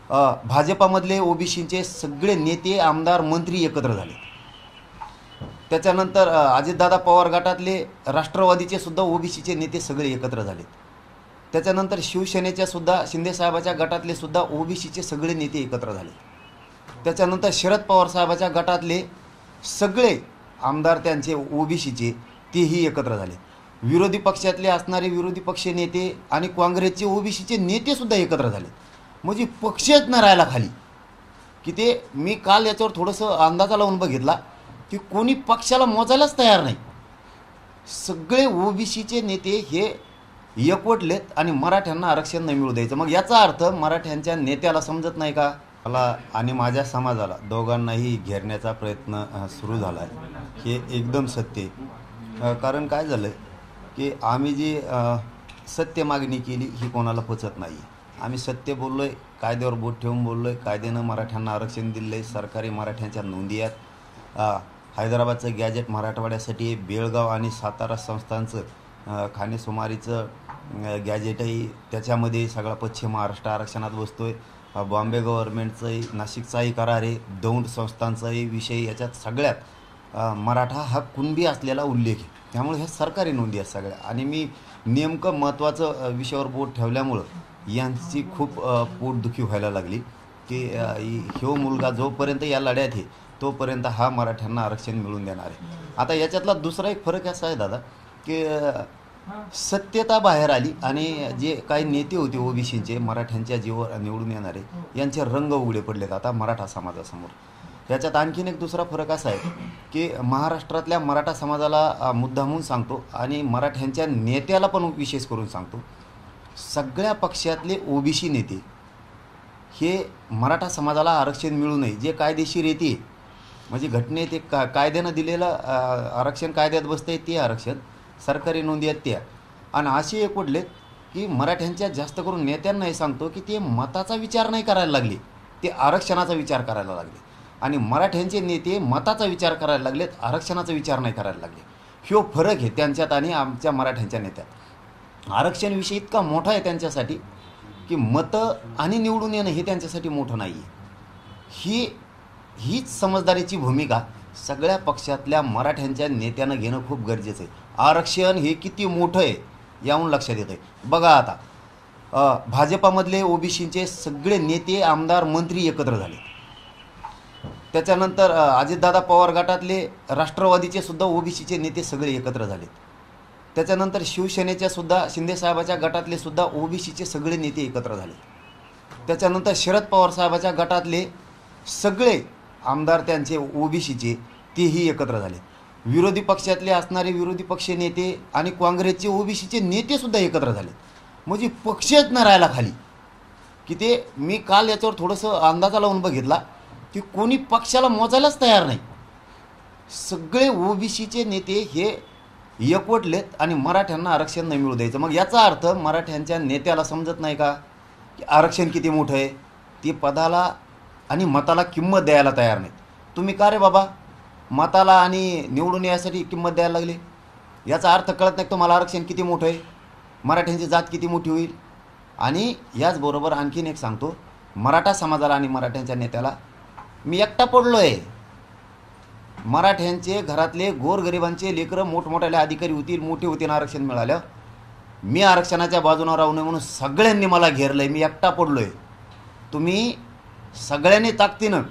भाजपामधले ओबीसीचे सगळे नेते आमदार मंत्री एकत्र झाले। त्याच्यानंतर अजितदादा पवार गटातले राष्ट्रवादीचे सुद्धा ओबीसीचे नेते सगळे एकत्र झाले। त्याच्यानंतर शिवसेनेच्या सुद्धा शिंदेसाहेबाच्या गटातले सुद्धा ओबीसीचे सगळे नेते एकत्र झाले। त्याच्यानंतर शरद पवार साहेबाच्या गटातले सगळे आमदार त्यांचे ओबीसीचे तेही एकत्र झाले। विरोधी पक्षातले असणारे विरोधी पक्ष नेते आणि काँग्रेसचे ओबीसीचे नेते सुद्धा एकत्र झाले। म्हणजे पक्षच न राहिला खाली की ते मी काल याच्यावर थोडंसं अंदाजा लावून बघितला की कोणी पक्षाला मोजायलाच तयार नाही। सगळे ओबीसीचे नेते हे एकवटलेत आणि मराठ्यांना आरक्षण नाही मिळू द्यायचं। मग याचा अर्थ मराठ्यांच्या नेत्याला समजत नाही का? मला आणि माझ्या समाजाला दोघांनाही घेरण्याचा प्रयत्न सुरू झाला आहे, हे एकदम सत्य आहे। कारण काय झालं की आम्ही जी सत्य मागणी केली ही कोणाला पचत नाही। आम्ही सत्य बोललो आहे, कायद्यावर बोट ठेवून बोललो आहे, कायद्यानं मराठ्यांना आरक्षण दिलं आहे, सरकारी मराठ्यांच्या नोंदी आहेत। हैदराबादचं गॅजेट मराठवाड्यासाठी, बेळगाव आणि सातारा संस्थांचं खाणेसुमारीचं गॅजेटही त्याच्यामध्ये सगळा पश्चिम महाराष्ट्र आरक्षणात बसतो आहे। बॉम्बे गव्हर्नमेंटचंही, नाशिकचाही करार आहे, दौंड संस्थांचाही विषय, याच्यात सगळ्यात मराठा हा कुणबी असलेला उल्लेख आहे। त्यामुळे ह्या सरकारी नोंदी आहेत सगळ्या। आणि मी नेमकं महत्त्वाचं विषयावर बोट ठेवल्यामुळं यांची खूप पोटदुखी व्हायला लागली की ह्यो मुलगा जोपर्यंत या लढ्यात आहे तोपर्यंत हा मराठ्यांना आरक्षण मिळवून देणार आहे। आता याच्यातला दुसरा एक फरक असा आहे दादा की सत्यता बाहेर आली आणि जे काही नेते होते ओबीसीचे मराठ्यांच्या जीवावर निवडून येणारे यांचे रंग उघडे पडलेत आता मराठा समाजासमोर। याच्यात आणखीन एक दुसरा फरक असा आहे की महाराष्ट्रातल्या मराठा समाजाला मुद्दामून सांगतो आणि मराठ्यांच्या नेत्याला पण विशेष करून सांगतो, सगळ्या पक्षातले ओबीसी नेते हे मराठा समाजाला आरक्षण मिळू नये जे कायदेशीर येते, म्हणजे घटनेत एक कायद्यानं दिलेलं आरक्षण कायद्यात बसतं ते आरक्षण, सरकारी नोंदी आहेत त्या, आणि असे एकवटलेत की मराठ्यांच्या जास्त करून नेत्यांना हे सांगतो की ते मताचा विचार नाही करायला लागले, ते आरक्षणाचा विचार करायला लागले। आणि मराठ्यांचे नेते मताचा विचार करायला लागलेत, आरक्षणाचा विचार नाही करायला लागले। ह्यो फरक आहे त्यांच्यात आणि आमच्या मराठ्यांच्या नेत्यात। आरक्षण विषय इतका मोठा आहे त्यांच्यासाठी की मतं आणि निवडून येणं हे त्यांच्यासाठी मोठं नाही आहे। हीच समजदारीची भूमिका सगळ्या पक्षातल्या मराठ्यांच्या नेत्यानं घेणं खूप गरजेचं आहे। आरक्षण हे किती मोठं आहे याहून लक्षात येतं आहे। बघा आता भाजपामधले ओबीसीचे सगळे नेते आमदार मंत्री एकत्र झाले। त्याच्यानंतर अजितदादा पवार गटातले राष्ट्रवादीचे सुद्धा ओबीसीचे नेते सगळे एकत्र झाले। त्याच्यानंतर शिवसेनेच्या सुद्धा शिंदेसाहेबाच्या गटातले सुद्धा ओबीसीचे सगळे नेते एकत्र झाले। त्याच्यानंतर शरद पवार साहेबाच्या गटातले सगळे आमदार त्यांचे ओबीसीचे तेही एकत्र झाले। विरोधी पक्षातले असणारे विरोधी पक्ष नेते आणि काँग्रेसचे ओबीसीचे नेते सुद्धा एकत्र झाले। म्हणजे पक्षच न राहिला खाली की ते मी काल याच्यावर थोडंसं अंदाजा लावून बघितला की कोणी पक्षाला मोजायलाच तयार नाही। सगळे ओबीसीचे नेते हे एकवटलेत आणि मराठ्यांना आरक्षण नाही मिळू द्यायचं। मग याचा अर्थ मराठ्यांच्या नेत्याला समजत नाही का की आरक्षण किती मोठं आहे? ते पदाला आणि मताला किंमत द्यायला तयार नाहीत। तुम्ही का रे बाबा मताला आणि निवडून यासाठी किंमत द्यायला लागले? याचा अर्थ कळत नाही तुम्हाला आरक्षण किती मोठं आहे, मराठ्यांची जात किती मोठी होईल। आणि याचबरोबर आणखीन एक सांगतो, मराठा समाजाला आणि मराठ्यांच्या नेत्याला मी एकटा पडलो आहे। मराठ्यांचे घरातले गोरगरिबांचे लेकरं मोठमोठ्याले अधिकारी होतील, मोठे होतील आरक्षण मिळालं, मी आरक्षणाच्या बाजूने राहू नये म्हणून सगळ्यांनी मला घेरलं आहे, मी एकटा पडलो आहे। तुम्ही सगळ्यांनी ताकदीनं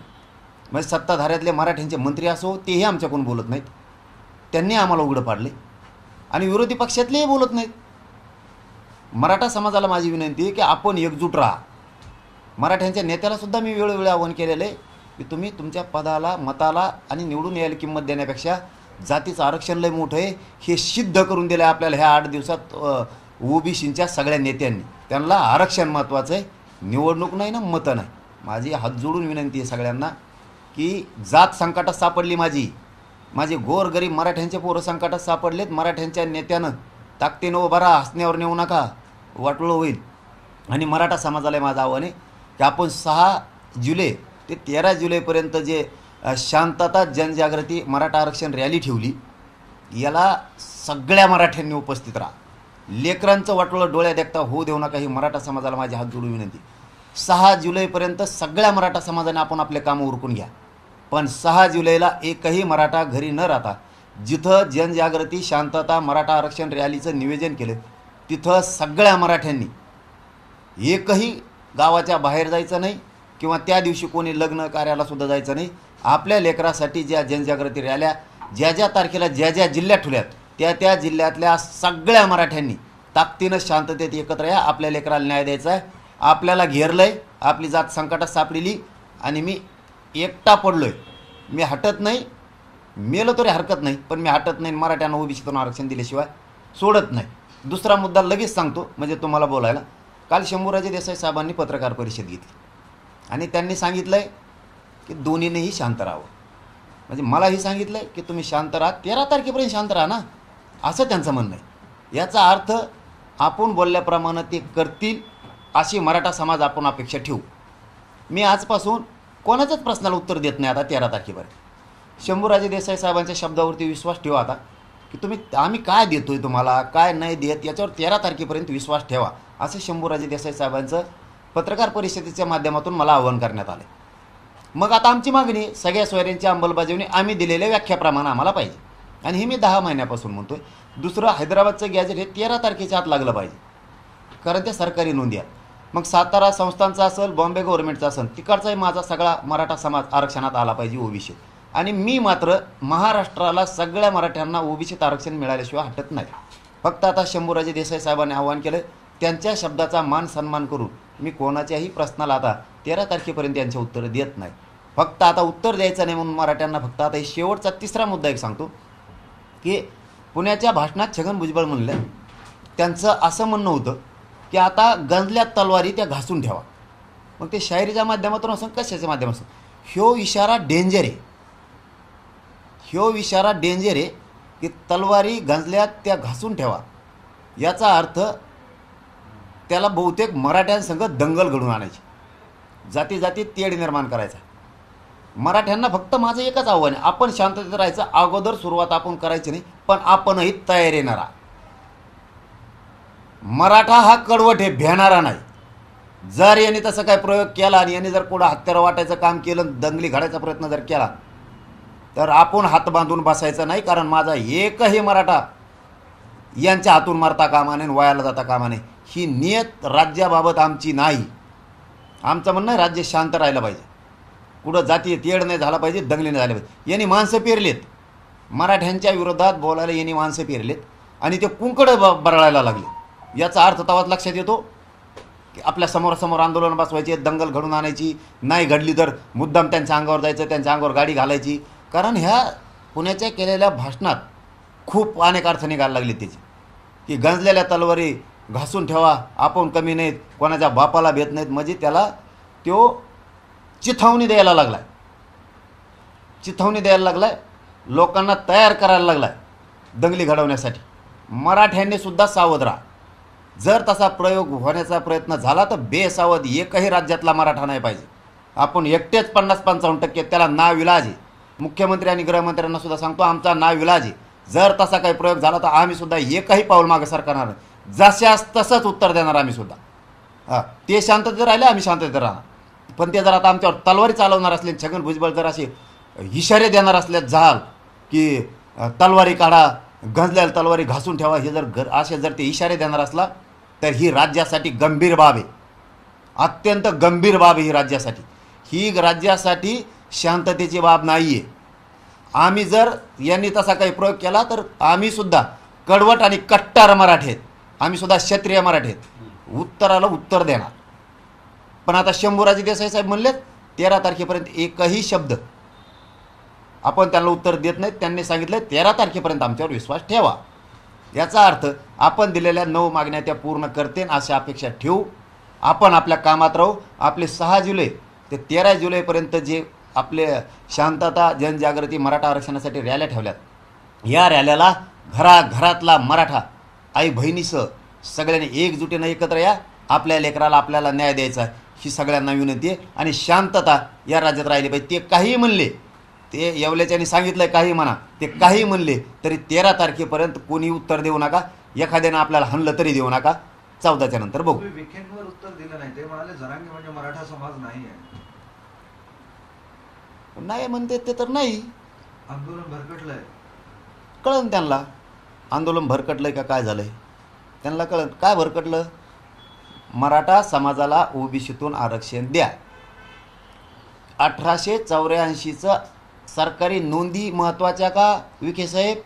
म्हणजे सत्ताधाऱ्यातले मराठ्यांचे मंत्री असो तेही आमच्याकडून बोलत नाहीत, त्यांनी आम्हाला उघडं पाडले आणि विरोधी पक्षातलेही बोलत नाहीत। मराठा समाजाला माझी विनंती आहे की आपण एकजूट राहा। मराठ्यांच्या नेत्यालासुद्धा मी वेळोवेळी आवाहन केलेलं आहे की तुम्ही तुमच्या पदाला, मताला आणि निवडून यायला किंमत देण्यापेक्षा जातीचं आरक्षण लय मोठं आहे हे सिद्ध करून दिलं आहे आपल्याला ह्या 8 दिवसात ओबीसीच्या सगळ्या नेत्यांनी। त्यांना आरक्षण महत्त्वाचं आहे, निवडणूक नाही ना मतं नाही। माझी हात जोडून विनंती आहे सगळ्यांना की जात संकटात सापडली माझे गोरगरीब मराठ्यांचे पोरं संकटात सापडलेत, मराठ्यांच्या नेत्यानं ताकदीनं उभा राहा, हसण्यावर नेऊ नका, वाटोळं होईल। आणि मराठा समाजाला माझं आव्हान आहे की आपण 6 जुलै ते 13 जुलैपर्यंत जे शांतता जनजागृती मराठा आरक्षण रॅली ठेवली, याला सगळ्या मराठ्यांनी उपस्थित राहा। लेकरांचं वाटोळं डोळ्या देखता होऊ देऊ नका, ही मराठा समाजाला माझी हात जोडून विनंती। 6 जुलैपर्यंत सगळ्या मराठा समाजाने आपण आपले कामं उरकून घ्या, पण 6 जुलैला एकही मराठा घरी न राहता जिथं जनजागृती शांतता मराठा आरक्षण रॅलीचं नियोजन केलं तिथं सगळ्या मराठ्यांनी एकही गावाच्या बाहेर जायचं नाही किंवा त्या दिवशी कोणी लग्न कार्याला सुद्धा जायचं नाही. आपल्या लेकरासाठी ज्या जनजागृती रॅल्या ज्या ज्या तारखेला ज्या ज्या जिल्ह्यात ठेवल्यात त्या त्या जिल्ह्यातल्या सगळ्या मराठ्यांनी ताकदीनं शांततेत एकत्र या. आपल्या लेकराला न्याय द्यायचा आहे. आपल्याला घेरलं आहे, आपली जात संकटात सापडलेली आणि मी एकटा पडलो आहे. मी हटत नाही, मेलो तरी हरकत नाही, पण मी हटत नाही. मराठ्यांना ओबीसीतून आरक्षण दिल्याशिवाय सोडत नाही. दुसरा मुद्दा लगेच सांगतो म्हणजे तुम्हाला बोलायला. काल शंभूराजे देसाई साहेबांनी पत्रकार परिषद घेतली आणि त्यांनी सांगितलं आहे की दोन्हीनेही शांत राहावं. म्हणजे मलाही सांगितलं आहे की तुम्ही शांत राहा, 13 तारखेपर्यंत शांत राहा ना, असं त्यांचं म्हणणं आहे. याचा अर्थ आपण बोलल्याप्रमाणे ते करतील अशी मराठा समाज आपण अपेक्षा ठेवू. मी आजपासून कोणाच्याच प्रश्नाला उत्तर देत नाही आता 13 तारखेपर्यंत. शंभूराजे देसाई साहेबांच्या शब्दावरती विश्वास ठेवा आता की तुम्ही आम्ही काय देतोय तुम्हाला काय नाही देत याच्यावर 13 तारखेपर्यंत विश्वास ठेवा, असं शंभूराजे देसाई साहेबांचं पत्रकार परिषदेच्या माध्यमातून मला आवाहन करण्यात आलं. मग आता आमची मागणी सगळ्या सोयऱ्यांची अंमलबजावणी आम्ही दिलेल्या व्याख्याप्रमाणे आम्हाला पाहिजे आणि हे मी 10 महिन्यापासून म्हणतोय. दुसरं हैदराबादचं गॅजेट हे 13 तारखेच्या आत लागलं पाहिजे कारण ते सरकारी नोंदी आहेत. मग सातारा संस्थांचा असेल बॉम्बे गव्हर्नमेंटचा असेल तिकडचाही माझा सगळा मराठा समाज आरक्षणात आला पाहिजे ओबीसी. आणि मी मात्र महाराष्ट्राला सगळ्या मराठ्यांना ओबीसीत आरक्षण मिळाल्याशिवाय हटत नाही. फक्त आता शंभूराजे देसाई साहेबांनी आवाहन केलं त्यांच्या शब्दाचा मान सन्मान करून मी कोणाच्याही प्रश्नाला आता 13 तारखेपर्यंत यांचे उत्तर देत नाही. फक्त आता उत्तर द्यायचं नाही म्हणून मराठ्यांना फक्त आता शेवटचा तिसरा मुद्दा एक सांगतो की पुण्याच्या भाषणात छगन भुजबळ म्हणले त्यांचं असं म्हणणं होतं की आता गंजल्यात तलवारी त्या घासून ठेवा. मग ते शायरीच्या माध्यमातून असं कशाच्या माध्यमातून ह्यो इशारा डेंजर आहे. ह्यो इशारा डेंजर आहे की तलवारी गंजल्यात त्या घासून ठेवा. याचा अर्थ त्याला बहुतेक मराठ्यांसंग दंगल घडून आणायची, जाती जाती तेढ निर्माण करायचा. मराठ्यांना फक्त माझं एकच आव्हान आहे, आपण शांततेत राहायचं. अगोदर सुरुवात आपण करायची नाही, पण आपणही तयार येणारा. मराठा हा कडवट आहे, भेणारा नाही. जर यांनी तसं काय प्रयोग केला आणि यांनी जर पुढं हत्यारं वाटायचं काम केलं दंगली घडायचा प्रयत्न जर केला तर आपण हात बांधून बसायचं नाही. कारण माझा एकही मराठा यांच्या हातून मारता कामा नये, वयाला जाता कामा नये. ही नियत राज्याबाबत आमची नाही. आमचं म्हणणं आहे राज्य शांत राहिलं पाहिजे, कुठं जाती तेढ नाही झाला पाहिजे, दंगली नाही झाले पाहिजे. यांनी माणसं पेरलेत, मराठ्यांच्या विरोधात बोलायला यांनी माणसं पेरलेत आणि ते कुंकडं बरळायला लागले. याचा अर्थ तवाच लक्षात येतो की आपल्या समोरासमोर आंदोलन बसवायचे, दंगल घडून आणायची, नाही घडली तर मुद्दाम त्यांच्या अंगावर जायचं, त्यांच्या अंगावर गाडी घालायची. कारण ह्या पुण्याच्या केलेल्या भाषणात खूप अनेक अर्थ निघायला लागले त्याची की गंजलेल्या तलवारी घासून ठेवा, आपण कमी नाहीत, कोणाच्या बापाला भेट नाहीत. म्हणजे त्याला तो चिथावणी द्यायला लागलाय, चिथावणी द्यायला लागलाय, लोकांना तयार करायला लागलाय दंगली घडवण्यासाठी. मराठ्यांनी सुद्धा सावध राहा. जर तसा प्रयोग होण्याचा प्रयत्न झाला तर बेसावध एकही राज्यातला मराठा नाही पाहिजे. आपण एकटेच 50-55% त्याला नाविलाज आहे. मुख्यमंत्री आणि गृहमंत्र्यांना सुद्धा सांगतो आमचा नाविलाज आहे. जर तसा काही प्रयोग झाला तर आम्ही सुद्धा एकही पाऊल मागे सरकारणार नाही. जशास तसंच उत्तर देणार आम्ही सुद्धा. ते शांततेत राहिले आम्ही शांततेत राहणार. पण ते जर आता आमच्यावर तलवारी चालवणार असले, छगन भुजबळ जर असे इशारे देणार असले झाल की तलवारी काढा, गंजलेल्या तलवारी घासून ठेवा, हे जर असे जर ते इशारे देणार असला तर ही राज्यासाठी गंभीर बाब आहे, अत्यंत गंभीर बाब आहे ही राज्यासाठी. ही राज्यासाठी शांततेची बाब नाही आहे. आम्ही जर यांनी तसा काही प्रयोग केला तर आम्ही सुद्धा कडवट आणि कट्टार मराठी आहेत, आम्ही सुद्धा क्षत्रिय मराठी आहेत, उत्तराला उत्तर देणार. पण आता शंभूराजे देसाई साहेब म्हणलेत 13 तारखेपर्यंत एकही शब्द आपण त्यांना उत्तर देत नाहीत. त्यांनी सांगितलं 13 तारखेपर्यंत आमच्यावर विश्वास ठेवा. याचा अर्थ आपण दिलेल्या 9 मागण्या त्या पूर्ण करतील अशी अपेक्षा ठेवू. आपण आपल्या कामात राहू. आपले 6 जुलै ते 13 जुलैपर्यंत जे आपले शांतता जनजागृती मराठा आरक्षणासाठी रॅल्या ठेवल्यात, या रॅल्याला घराघरातला मराठा आई बहिणीसह सगळ्यांनी एकजुटीनं एकत्र या. आपल्या लेकराला आपल्याला न्याय द्यायचा ही सगळ्यांना विनंती आहे. आणि शांतता या राज्यात राहिली पाहिजे. ते काही म्हणले, ते येवल्याच्यानी सांगितलं काही म्हणा, ते काही म्हणले तरी 13 तारखेपर्यंत कोणी उत्तर देऊ नका. एखाद्यानं आपल्याला हणलं तरी देऊ नका. 14च्या नंतर बघू. तुम्ही विखेंवर उत्तर दिलं नाही. ते म्हणाले जरांगे म्हणजे मराठा समाज नाही आहे. नाही म्हणते ते तर नाही. आंदोलन भरकटलंय. कळन त्यांना आंदोलन भरकटलंय का काय झालंय त्यांना कळन. काय भरकटलं? मराठा समाजाला ओबीसीतून आरक्षण द्या. 1884चं सरकारी नोंदी महत्त्वाच्या का विखे साहेब,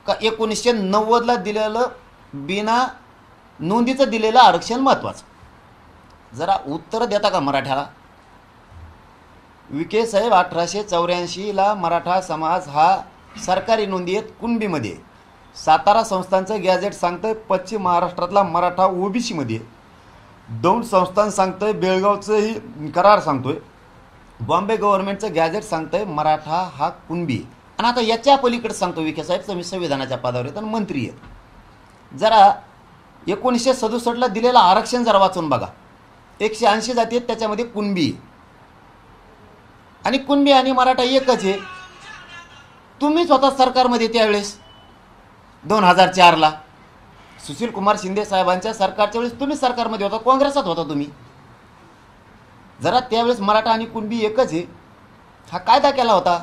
का 1990ला दिलेलं बिना नोंदीचं दिलेलं आरक्षण महत्त्वाचं? जरा उत्तर देता का मराठ्याला? विखे साहेब, 1884ला मराठा समाज हा सरकारी नोंदी आहेत कुणबीमध्ये. सातारा संस्थांचं गॅझेट सांगतंय पश्चिम महाराष्ट्रातला मराठा ओबीसीमध्ये. दौंड संस्थान सांगतंय, बेळगावचंही करार सांगतोय, बॉम्बे गव्हर्नमेंटचं गॅझेट सांगतंय मराठा हा कुणबी. आणि आता याच्या पलीकडे सांगतो विखे साहेब, तुम्ही संविधानाच्या पदावर आहेत आणि मंत्री आहेत. जरा 1967ला दिलेलं आरक्षण जरा वाचून बघा. 180 जाती आहेत, त्याच्यामध्ये कुणबी आणि कुणबी आणि मराठा एकच आहे. तुम्ही स्वतः सरकारमध्ये त्यावेळेस 2004ला सुशील कुमार शिंदे साहेबांच्या सरकारच्या वेळेस तुम्ही सरकारमध्ये होता, काँग्रेसात होता तुम्ही. जरा त्यावेळेस मराठा आणि कुणबी एकच आहे हा कायदा केला होता.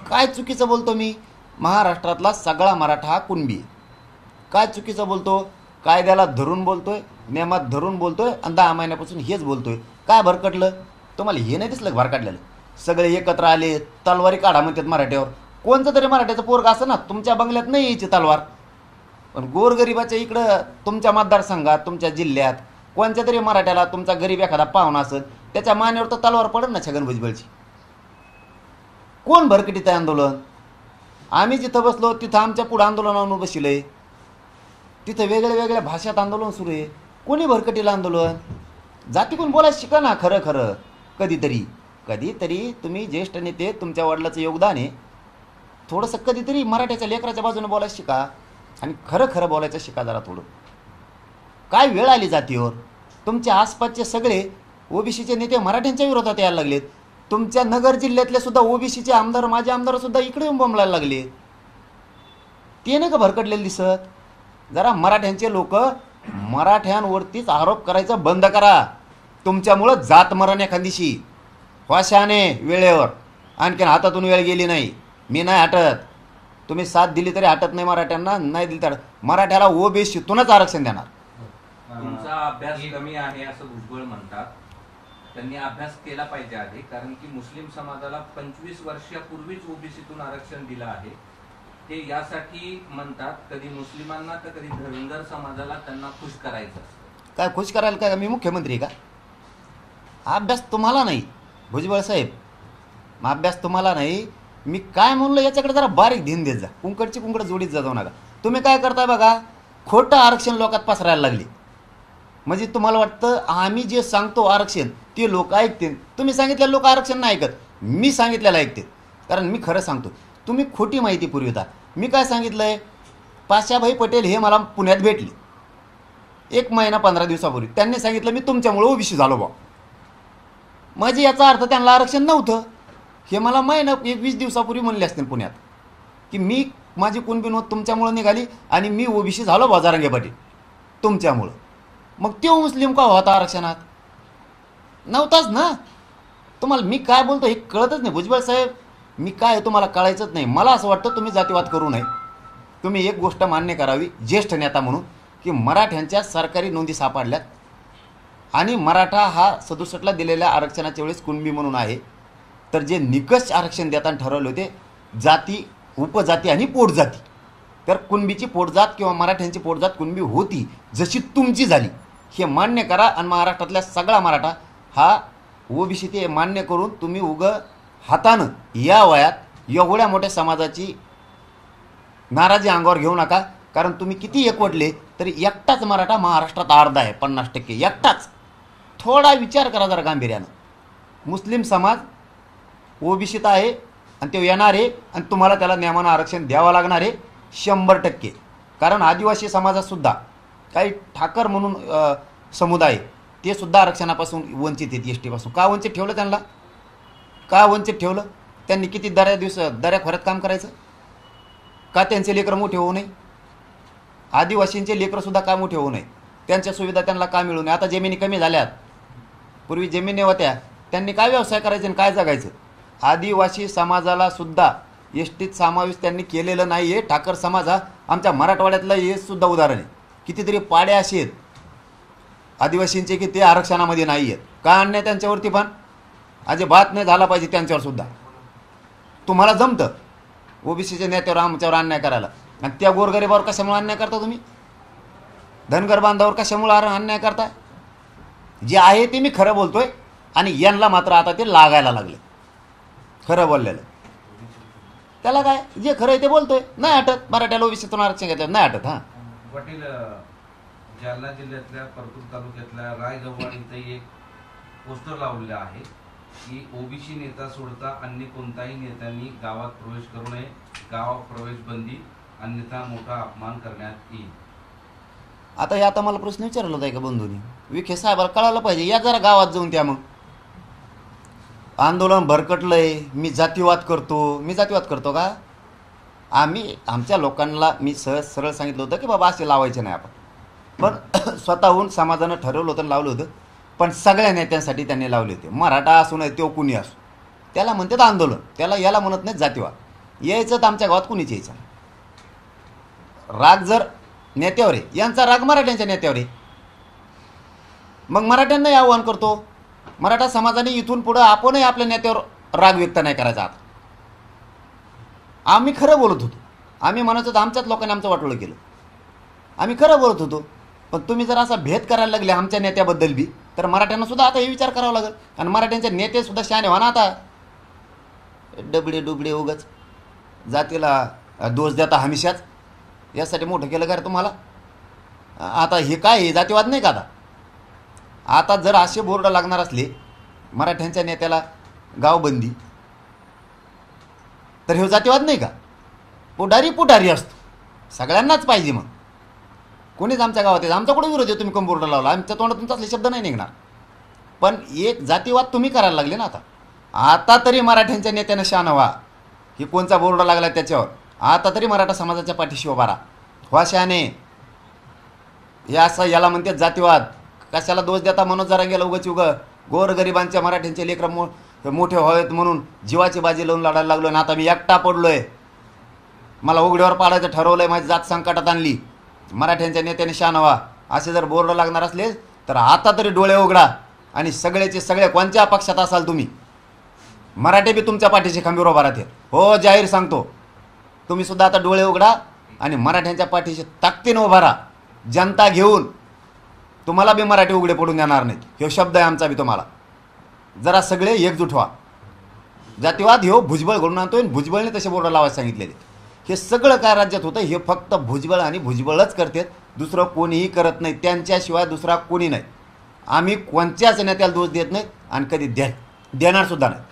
काय चुकीचं बोलतो मी? महाराष्ट्रातला सगळा मराठा हा कुणबी. काय चुकीचं बोलतो? कायद्याला धरून बोलतोय, नियमात धरून बोलतोय आणि 10 महिन्यापासून हेच बोलतोय. काय भरकटलं तुम्हाला? हे नाही दिसलं भरकटलेलं? सगळे एकत्र आले, तलवारी काढा म्हणतात मराठ्यावर. कोणतं तरी मराठ्याचं पोरग असं ना, तुमच्या बंगल्यात नाही यायची तलवार, पण गोरगरिबाच्या इकडं तुमच्या मतदारसंघात तुमच्या जिल्ह्यात कोणत्या तरी मराठ्याला तुमचा गरीब एखादा पाहुणा असेल त्याच्या मानेवर तर तलवार पडेल ना छगन भुजबळची. कोण भरकटीत आहे आंदोलन? आम्ही जिथं बसलो तिथं आमच्या पुढं आंदोलनावर बसलंय, तिथं वेगळ्या वेगळ्या भाषेत आंदोलन सुरू आहे. कोणी भरकटीला आंदोलन? जाती कोण बोलायला शिका ना. खरं खरं कधीतरी तुम्ही ज्येष्ठ नेते, तुमच्या वडिलाचं योगदान आहे, थोडंसं कधीतरी मराठ्याच्या लेकराच्या बाजूने बोलायला शिका आणि खरं खरं बोलायचं शिका जरा थोडं. काय वेळ आली जातीवर? तुमच्या आसपासचे सगळे ओबीसीचे नेते मराठ्यांच्या विरोधात यायला लागलेत. तुमच्या नगर जिल्ह्यातले सुद्धा ओबीसीचे आमदार, माझे आमदार सुद्धा इकडे येऊन बोंबलायला लागले. ते नाही का भरकटलेले दिसत? जरा मराठ्यांचे लोक मराठ्यांवरतीच आरोप करायचं बंद करा. तुमच्यामुळं जात मरण एखादीशी. वाशाने वेळेवर, आणखीन हातातून वेळ गेली नाही. मी नाही हटत. तुम्ही साथ दिली तरी हटत नाही मराठ्यांना, नाही दिली तर मराठ्याला ओबीसीतूनच आरक्षण देणार. तुमचा अभ्यास कमी आहे असं भुजबळ म्हणतात. त्यांनी अभ्यास केला पाहिजे आधी, कारण की मुस्लिम समाजाला 25 वर्षापूर्वीच ओबीसीतून आरक्षण दिलं आहे. ते यासाठी म्हणतात, कधी मुस्लिमांना तर कधी धनगर समाजाला त्यांना खुश करायचं असतं. काय खुश करायला? काय मी मुख्यमंत्री का? अभ्यास तुम्हाला नाही भुजबळ साहेब, अभ्यास तुम्हाला नाही. मी काय म्हणलं याच्याकडे जरा बारीक ध्यान देत जा. कुंकडची कुंकड जोडीत जाऊ नका. तुम्ही काय करताय बघा, खोटं आरक्षण लोकात पसरायला लागले. म्हणजे तुम्हाला वाटतं आम्ही जे सांगतो आरक्षण ते लोक ऐकतील. तुम्ही सांगितलेलं लोक आरक्षण नाही ऐकत, मी सांगितलेलं ऐकते. कारण मी खरं सांगतो, तुम्ही खोटी माहिती पुरविता. मी काय सांगितलंय? पाशाभाई पटेल हे मला पुण्यात भेटले 1 महिना 15 दिवसापूर्वी. त्यांनी सांगितलं मी तुमच्यामुळे ओबीसी झालो बा. म्हणजे याचा अर्थ त्यांना आरक्षण नव्हतं. हे मला महिना 20 दिवसापूर्वी म्हणले असतील पुण्यात की मी माझी कुणबी नोंद तुमच्यामुळं निघाली आणि मी ओबीसी झालो बा जरांगे पाटील तुमच्यामुळं. मग तो मुस्लिम का होता आरक्षणात? नव्हताच ना. तुम्हाला मी काय बोलतो हे कळतच नाही भुजबळ साहेब. मी काय तुम्हाला कळायचंच नाही. मला असं वाटतं तुम्ही जातीवाद करू नये. तुम्ही एक गोष्ट मान्य करावी ज्येष्ठ नेता म्हणून, की मराठ्यांच्या सरकारी नोंदी सापडल्यात आणि मराठा हा 67ला दिलेल्या आरक्षणाच्या वेळेस कुणबी म्हणून आहे. तर जे निकष आरक्षण देताना ठरवले होते जाती, उपजाती आणि पोटजाती, तर कुणबीची पोटजात किंवा मराठ्यांची पोटजात कुणबी होती जशी तुमची झाली हे मान्य करा. आणि महाराष्ट्रातल्या सगळा मराठा हा ओबीसी ते मान्य करून तुम्ही हातानं या वयात एवढ्या मोठ्या समाजाची नाराजी अंगावर घेऊ नका. कारण तुम्ही किती एकवटले तरी एकटाच मराठा महाराष्ट्रात अर्धा आहे, 50% एकटाच. थोडा विचार करा जरा गांभीर्यानं. मुस्लिम समाज ओबीसीत आहे आणि ते येणार आहे आणि तुम्हाला त्याला नियमानं आरक्षण द्यावं लागणार आहे 100%. कारण आदिवासी समाजातसुद्धा काही ठाकर म्हणून समुदाय ते सुद्धा आरक्षणापासून वंचित आहेत. एस टीपासून का वंचित ठेवलं त्यांना? का वंचित ठेवलं? त्यांनी किती दऱ्या खोऱ्यात काम करायचं? का त्यांचे लेकरं मोठे होऊ नये? आदिवासींचे लेकरंसुद्धा का मोठे होऊ नये? त्यांच्या सुविधा त्यांना का मिळू नये? आता जमिनी कमी झाल्यात, पूर्वी जमिनी होत्या, त्यांनी काय व्यवसाय करायचे आणि काय जगायचं? आदिवासी समाजाला सुद्धा एसटीत समावेश त्यांनी केलेलं नाही आहे. ठाकर समाज हा आमच्या मराठवाड्यातलं हे सुद्धा उदाहरण आहे. कितीतरी पाड्या असे आहेत आदिवासींचे की ते आरक्षणामध्ये नाही आहेत. का अन्याय त्यांच्यावरती पण अजिबात नाही झाला पाहिजे त्यांच्यावर सुद्धा. तुम्हाला जमतं ओबीसीच्या नेत्यावर आमच्यावर अन्याय करायला, आणि त्या गोरगरिबावर कशामुळे अन्याय करता तुम्ही? धनगर बांधावर कशामुळे अन्याय करताय? जे आहे ते मी खरं बोलतोय, आणि यांना मात्र आता ते लागायला लागले खरं बोललेलं. त्याला काय, जे खरं आहे ते बोलतोय. नाही हटत, मराठ्याला ओबीसीतून आरक्षण घेतलं नाही हटत. हां, पाटील, जालना जिल्ह्यातल्या परतूर तालुक्यातल्या रायगव्हाण इथं एक पोस्टर लावलेलं आहे की ओबीसी नेता सोडता अन्य कोणताही नेत्यांनी गावात प्रवेश करू नये, गाव प्रवेश बंदी, अन्यथा मोठा अपमान करण्यात येईल. आता हे आता मला प्रश्न विचारला होता का बंधूंनी? विखे साहेबाला कळायला पाहिजे. या जरा गावात जाऊन त्या मग आंदोलन भरकटलंय, मी जातीवाद करतो का? आम्ही आमच्या लोकांना मी सहज सरळ सांगितलं होतं की बाबा असे लावायचे नाही आपण, पण स्वतःहून समाजानं ठरवलं होतं, लावलं होतं. पण सगळ्या नेत्यांसाठी त्यांनी लावले होते. मराठा असू नये तो कुणी असो, त्याला म्हणतात आंदोलन, त्याला याला म्हणत नाहीत जातीवाद. यायचं तर आमच्या गावात कुणीच यायचं नाही. राग जर नेत्यावर आहे, यांचा राग मराठ्यांच्या नेत्यावर आहे. मग मराठ्यांनाही आव्हान करतो, मराठा समाजाने इथून पुढं आपणही आपल्या नेत्यावर राग व्यक्त नाही करायचा. आता आम्ही खरं बोलत होतो, आम्ही म्हणत होतो आमच्याच लोकांनी आमचं वाटोळं केलं, आम्ही खरं बोलत होतो. पण तुम्ही जर असा भेद करायला लागले आमच्या नेत्याबद्दल बी, तर मराठ्यांना सुद्धा आता हे विचार करावा लागेल. आणि मराठ्यांचे नेते सुद्धा शहाणे व्हा ना. आता डबडे उगाच जातीला दोष देता हमेशाच, यासाठी मोठं केलं का रे तुम्हाला? आता हे काय, हे जातीवाद नाही का? आता जर असे बोर्ड लागणार असले मराठ्यांच्या नेत्याला गावबंदी, तर हे जातीवाद नाही का? पुढारी असतो, सगळ्यांनाच पाहिजे. मग कोणीच आमच्या गावात आहे, आमचा कुठे विरोध आहे? तुम्ही कम बोर्ड लावला, आमच्या तोंडातून असले शब्द नाही निघणार. पण एक जातीवाद तुम्ही करायला लागले ना. आता तरी मराठ्यांच्या नेत्यानं शान व्हा. ही कोणचा बोर्ड लागला त्याच्यावर, आता तरी मराठा समाजाच्या पाठीशी उभा राहा. व्हा शहाणे. हे असं याला म्हणतात जातीवाद. कशाला दोष देता? मनोज जरांगेला उगाच गोरगरिबांच्या मराठ्यांचे लेकरं मोठे व्हावेत म्हणून जीवाची बाजी लावून लढायला लागलो, आणि आता मी एकटा पडलोय, मला उघड्यावर पाडायचं ठरवलंय, माझी जात संकटात आणली. मराठ्यांच्या नेत्याने शान व्हा. असे जर बोर्ड लागणार असले तर आता तरी डोळे उघडा. आणि सगळेचे सगळे कोणत्या पक्षात असाल तुम्ही, मराठे बी तुमच्या पाठीशी खंबीर उभा राहतील. हो, जाहीर सांगतो, तुम्ही सुद्धा आता डोळे उघडा आणि मराठ्यांच्या पाठीशी ताकदीने उभा राहा. जनता घेऊन तुम्हाला बी मराठी उघडे पडून देणार नाहीत. हे शब्द आहे आमचा बी तुम्हाला. जरा सगळे एकजूट व्हा. जातीवाद हे भुजबळ घडून आणतोय, भुजबळने तसे बोर्ड लावायला सांगितलेले. हे सगळं काय राज्यात होतं हे फक्त भुजबळ आणि भुजबळच करतात, दुसरं कोणीही करत नाही. त्यांच्याशिवाय दुसरा कोणी नाही. आम्ही कोणत्याच नेत्याला दोष देत नाही आणि कधी देणार सुद्धा नाही.